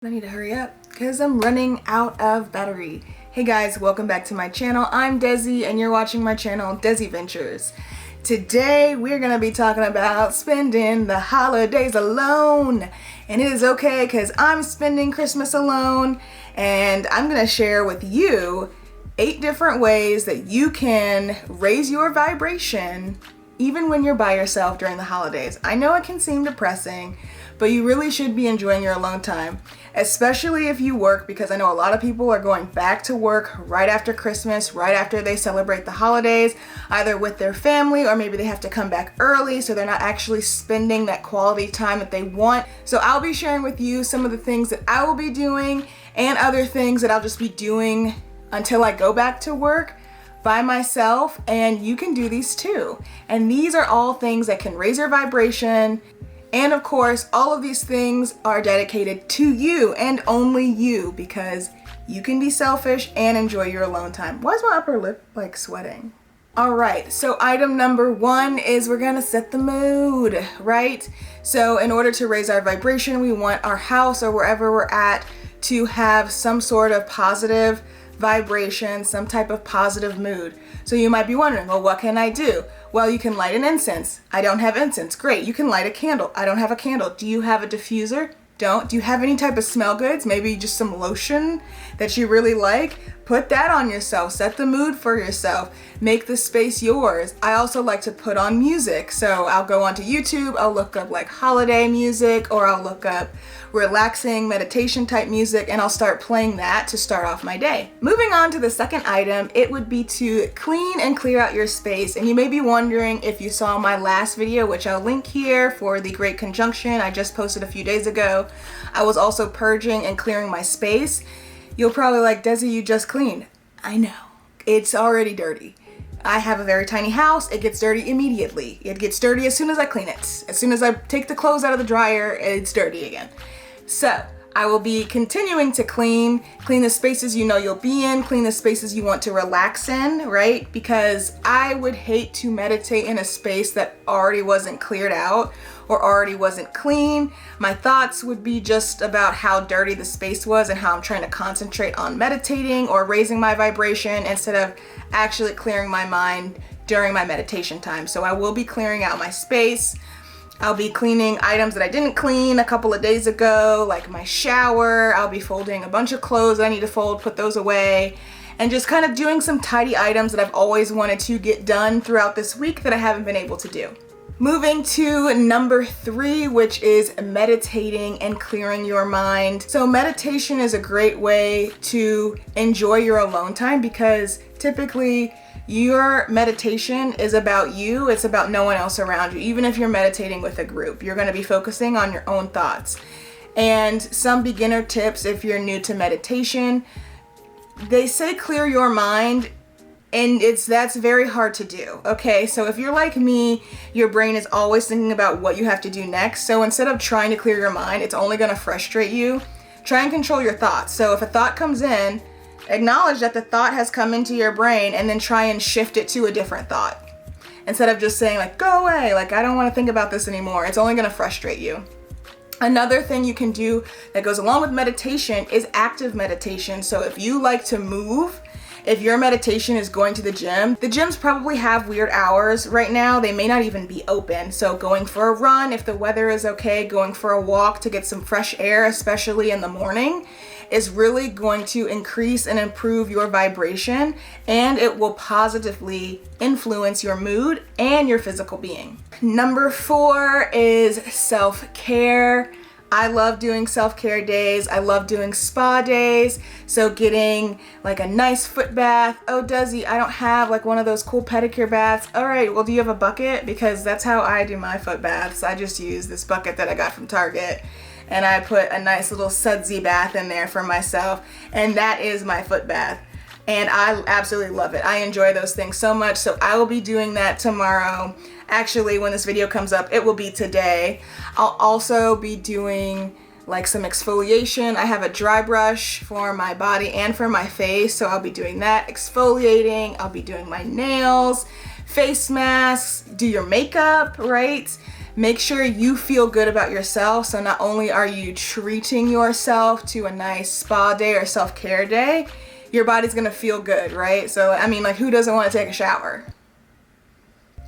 I need to hurry up because I'm running out of battery. Hey guys, welcome back to my channel. I'm Desi and you're watching my channel, Desi Ventures. Today we're gonna be talking about spending the holidays alone. And it is okay because I'm spending Christmas alone, and I'm gonna share with you 8 different ways that you can raise your vibration even when you're by yourself during the holidays. I know it can seem depressing, but you really should be enjoying your alone time, especially if you work, because I know a lot of people are going back to work right after Christmas, right after they celebrate the holidays, either with their family or maybe they have to come back early so they're not actually spending that quality time that they want. So I'll be sharing with you some of the things that I will be doing and other things that I'll just be doing until I go back to work by myself, and you can do these too. And these are all things that can raise your vibration. And of course, all of these things are dedicated to you and only you, because you can be selfish and enjoy your alone time. Why is my upper lip like sweating? All right, so item number 1 is we're gonna set the mood, right? So in order to raise our vibration, we want our house or wherever we're at to have some sort of positive vibration, some type of positive mood. So you might be wondering, well, what can I do? Well, you can light an incense. I don't have incense. Great. You can light a candle. I don't have a candle. Do you have a diffuser? Don't. Do you have any type of smell goods? Maybe just some lotion that you really like? Put that on yourself. Set the mood for yourself. Make the space yours. I also like to put on music. So I'll go onto YouTube, I'll look up like holiday music, or I'll look up relaxing meditation type music, and I'll start playing that to start off my day. Moving on to the second item, it would be to clean and clear out your space. And you may be wondering if you saw my last video, which I'll link here, for the Great Conjunction I just posted a few days ago. I was also purging and clearing my space. You'll probably like, Desi, you just cleaned. I know, it's already dirty. I have a very tiny house. It gets dirty immediately. It gets dirty as soon as I clean it. As soon as I take the clothes out of the dryer, it's dirty again. So I will be continuing to clean the spaces you know you'll be in, clean the spaces you want to relax in, right? Because I would hate to meditate in a space that already wasn't cleared out or already wasn't clean. My thoughts would be just about how dirty the space was and how I'm trying to concentrate on meditating or raising my vibration instead of actually clearing my mind during my meditation time. So I will be clearing out my space. I'll be cleaning items that I didn't clean a couple of days ago, like my shower. I'll be folding a bunch of clothes that I need to fold, put those away, and just kind of doing some tidy items that I've always wanted to get done throughout this week that I haven't been able to do. Moving to number 3, which is meditating and clearing your mind. So meditation is a great way to enjoy your alone time, because typically your meditation is about you. It's about no one else around you. Even if you're meditating with a group, you're going to be focusing on your own thoughts. And some beginner tips, if you're new to meditation, they say clear your mind, and that's very hard to do. Okay, so if you're like me, your brain is always thinking about what you have to do next. So instead of trying to clear your mind, it's only going to frustrate you. Try and control your thoughts. So if a thought comes in, acknowledge that the thought has come into your brain, and then try and shift it to a different thought. Instead of just saying like, go away, like I don't want to think about this anymore. It's only going to frustrate you. Another thing you can do that goes along with meditation is active meditation. So if you like to move, if your meditation is going to the gyms probably have weird hours right now. They may not even be open. So going for a run, if the weather is okay, going for a walk to get some fresh air, especially in the morning, is really going to increase and improve your vibration, and it will positively influence your mood and your physical being. Number 4 is self-care. I love doing self-care days. I love doing spa days. So getting like a nice foot bath. Oh, Desi, I don't have like one of those cool pedicure baths. All right, well, do you have a bucket? Because that's how I do my foot baths. I just use this bucket that I got from Target, and I put a nice little sudsy bath in there for myself, and that is my foot bath. And I absolutely love it. I enjoy those things so much. So I will be doing that tomorrow. Actually, when this video comes up, it will be today. I'll also be doing like some exfoliation. I have a dry brush for my body and for my face, so I'll be doing that, exfoliating. I'll be doing my nails, face masks, do your makeup, right? make sure you feel good about yourself. So not only are you treating yourself to a nice spa day or self-care day, your body's gonna feel good, right? So I mean, like, who doesn't want to take a shower?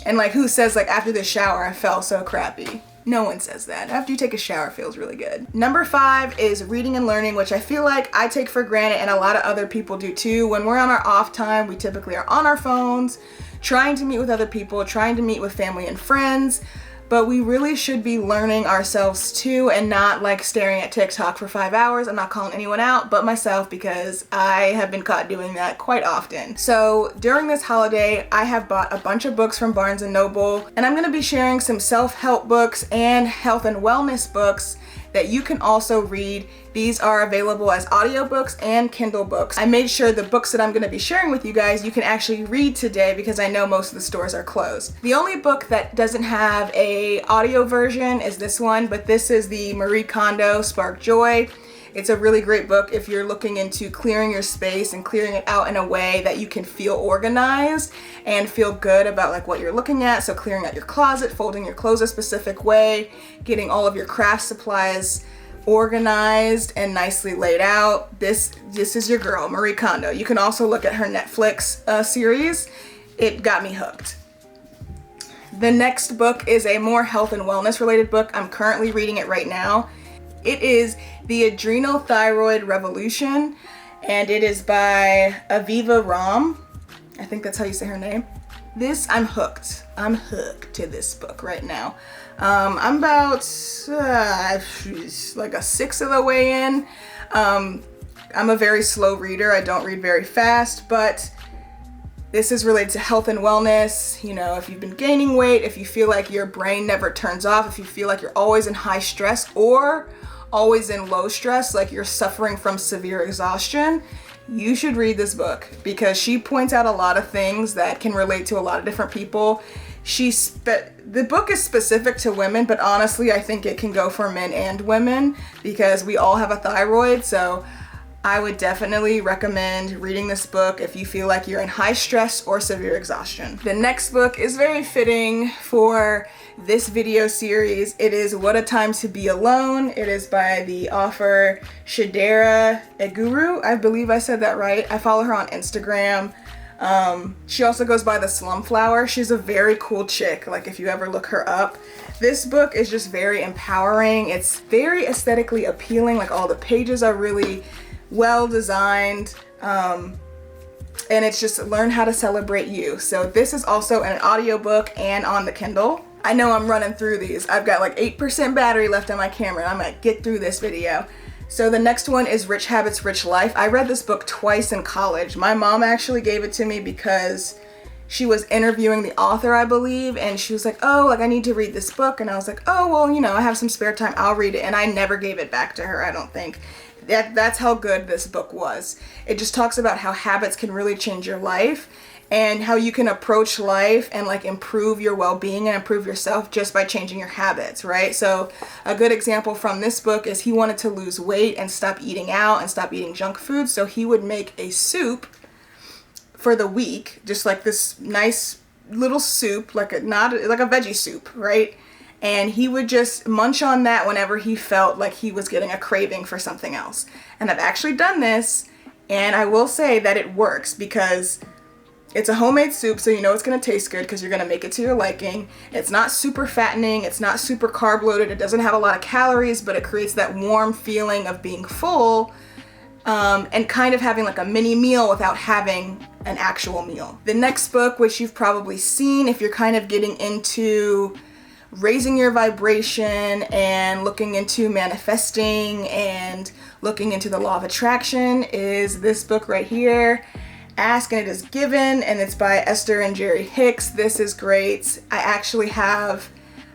And like, who says like, after the shower I felt so crappy? No one says that. After you take a shower, it feels really good. Number 5 is reading and learning, which I feel like I take for granted and a lot of other people do too. When we're on our off time, we typically are on our phones, trying to meet with other people, trying to meet with family and friends, but we really should be learning ourselves too and not like staring at TikTok for 5 hours. I'm not calling anyone out but myself because I have been caught doing that quite often. So during this holiday, I have bought a bunch of books from Barnes & Noble, and I'm gonna be sharing some self-help books and health and wellness books that you can also read. These are available as audiobooks and Kindle books. I made sure the books that I'm gonna be sharing with you guys, you can actually read today because I know most of the stores are closed. The only book that doesn't have a audio version is this one, but this is the Marie Kondo Spark Joy. It's a really great book if you're looking into clearing your space and clearing it out in a way that you can feel organized and feel good about like what you're looking at. So clearing out your closet, folding your clothes a specific way, getting all of your craft supplies organized and nicely laid out. This is your girl, Marie Kondo. You can also look at her Netflix series. It got me hooked. The next book is a more health and wellness related book. I'm currently reading it right now. It is The Adrenal Thyroid Revolution, and it is by Aviva Romm. I think that's how you say her name. I'm hooked. I'm hooked to this book right now. I'm about like a sixth of the way in. I'm a very slow reader. I don't read very fast, but this is related to health and wellness. You know, if you've been gaining weight, if you feel like your brain never turns off, if you feel like you're always in high stress or always in low stress, like you're suffering from severe exhaustion, you should read this book because she points out a lot of things that can relate to a lot of different people. The book is specific to women, but honestly, I think it can go for men and women because we all have a thyroid. So I would definitely recommend reading this book if you feel like you're in high stress or severe exhaustion. The next book is very fitting for this video series. It is What a Time to Be Alone. It is by the author Shidera Eguru. I believe I said that right. I follow her on Instagram. She also goes by the Slumflower. She's a very cool chick, like if you ever look her up. This book is just very empowering. It's very aesthetically appealing, like all the pages are really well designed, and it's just learn how to celebrate you. So this is also an audiobook and on the Kindle. I know I'm running through these. I've got like 8% battery left on my camera and I'm gonna get through this video. So the next one is Rich Habits, Rich Life. I read this book twice in college. My mom actually gave it to me because she was interviewing the author, I believe, and she was like, oh, like I need to read this book. And I was like, oh, well, you know, I have some spare time, I'll read it. And I never gave it back to her, I don't think. That's how good this book was. It just talks about how habits can really change your life and how you can approach life and like improve your well-being and improve yourself just by changing your habits, right? So a good example from this book is he wanted to lose weight and stop eating out and stop eating junk food. So he would make a soup for the week, just like this nice little soup, like a veggie soup, right? And he would just munch on that whenever he felt like he was getting a craving for something else. And I've actually done this, and I will say that it works because it's a homemade soup, so you know it's gonna taste good because you're gonna make it to your liking. It's not super fattening, it's not super carb loaded, it doesn't have a lot of calories, but it creates that warm feeling of being full, and kind of having like a mini meal without having an actual meal. The next book, which you've probably seen if you're kind of getting into raising your vibration and looking into manifesting and looking into the law of attraction, is this book right here, Ask and It Is Given, and it's by Esther and Jerry Hicks. This is great. I actually have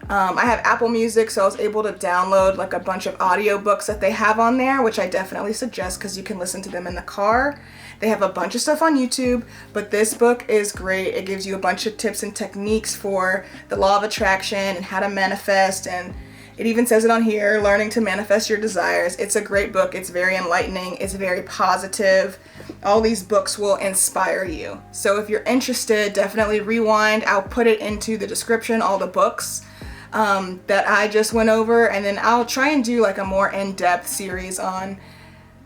Apple Music, so I was able to download like a bunch of audiobooks that they have on there, which I definitely suggest because you can listen to them in the car. They have a bunch of stuff on YouTube, but this book is great. It gives you a bunch of tips and techniques for the law of attraction and how to manifest, and it even says it on here, learning to manifest your desires. It's a great book. It's very enlightening. It's very positive. All these books will inspire you. So if you're interested, definitely rewind. I'll put it into the description, all the books. that I just went over, and then I'll try and do like a more in-depth series on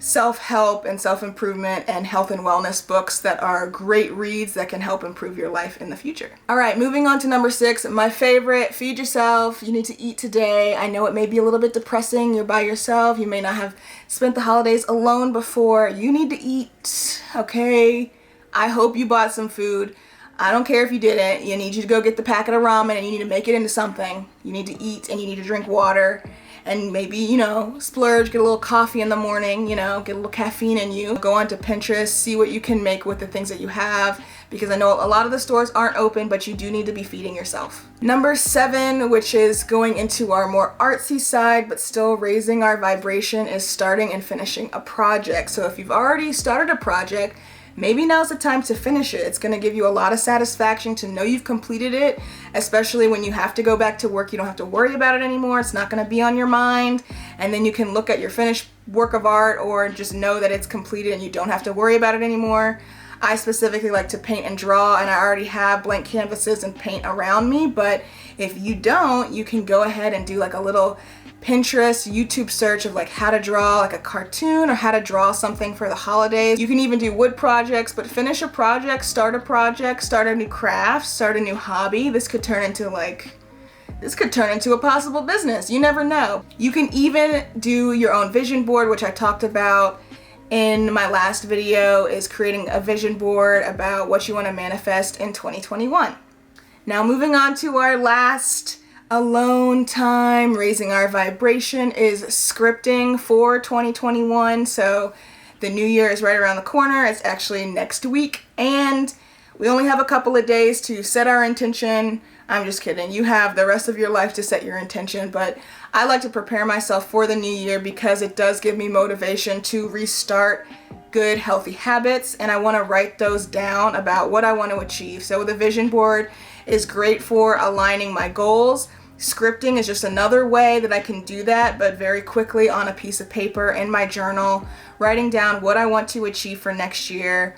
self-help and self-improvement and health and wellness books that are great reads that can help improve your life in the future. All right, moving on to number 6, my favorite, feed yourself. You need to eat today. I know it may be a little bit depressing. You're by yourself. You may not have spent the holidays alone before. You need to eat, okay? I hope you bought some food. I don't care if you didn't. You need you to go get the packet of ramen and you need to make it into something. You need to eat and you need to drink water. And maybe, you know, splurge, get a little coffee in the morning, you know, get a little caffeine in you. Go onto Pinterest, see what you can make with the things that you have, because I know a lot of the stores aren't open, but you do need to be feeding yourself. Number 7, which is going into our more artsy side, but still raising our vibration, is starting and finishing a project. So if you've already started a project, maybe now's the time to finish it. It's going to give you a lot of satisfaction to know you've completed it, especially when you have to go back to work. You don't have to worry about it anymore. It's not going to be on your mind. And then you can look at your finished work of art or just know that it's completed and you don't have to worry about it anymore. I specifically like to paint and draw, and I already have blank canvases and paint around me. But if you don't, you can go ahead and do like a little Pinterest, YouTube search of like how to draw like a cartoon or how to draw something for the holidays. You can even do wood projects, but finish a project, start a new craft, start a new hobby. This could turn into a possible business. You never know. You can even do your own vision board, which I talked about in my last video, is creating a vision board about what you want to manifest in 2021. Now moving on to our last alone time, raising our vibration, is scripting for 2021. So the new year is right around the corner. It's actually next week, and we only have a couple of days to set our intention. I'm just kidding. You have the rest of your life to set your intention, but I like to prepare myself for the new year because it does give me motivation to restart good, healthy habits, and I want to write those down about what I want to achieve. So the vision board is great for aligning my goals. Scripting is just another way that I can do that, but very quickly on a piece of paper in my journal, writing down what I want to achieve for next year,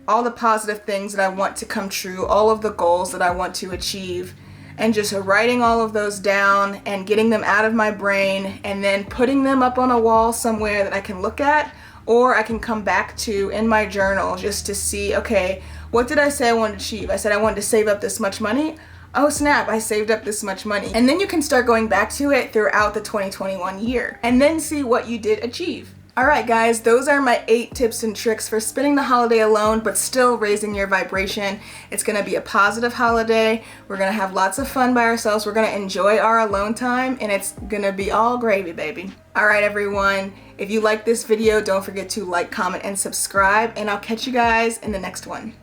all the positive things that I want to come true, all of the goals that I want to achieve, and just writing all of those down and getting them out of my brain and then putting them up on a wall somewhere that I can look at, or I can come back to in my journal just to see, okay, what did I say I wanted to achieve? I said I wanted to save up this much money. Oh snap, I saved up this much money. And then you can start going back to it throughout the 2021 year and then see what you did achieve. Alright guys, those are my 8 tips and tricks for spending the holiday alone but still raising your vibration. It's going to be a positive holiday. We're going to have lots of fun by ourselves. We're going to enjoy our alone time, and it's going to be all gravy, baby. Alright everyone, if you like this video, don't forget to like, comment, and subscribe, and I'll catch you guys in the next one.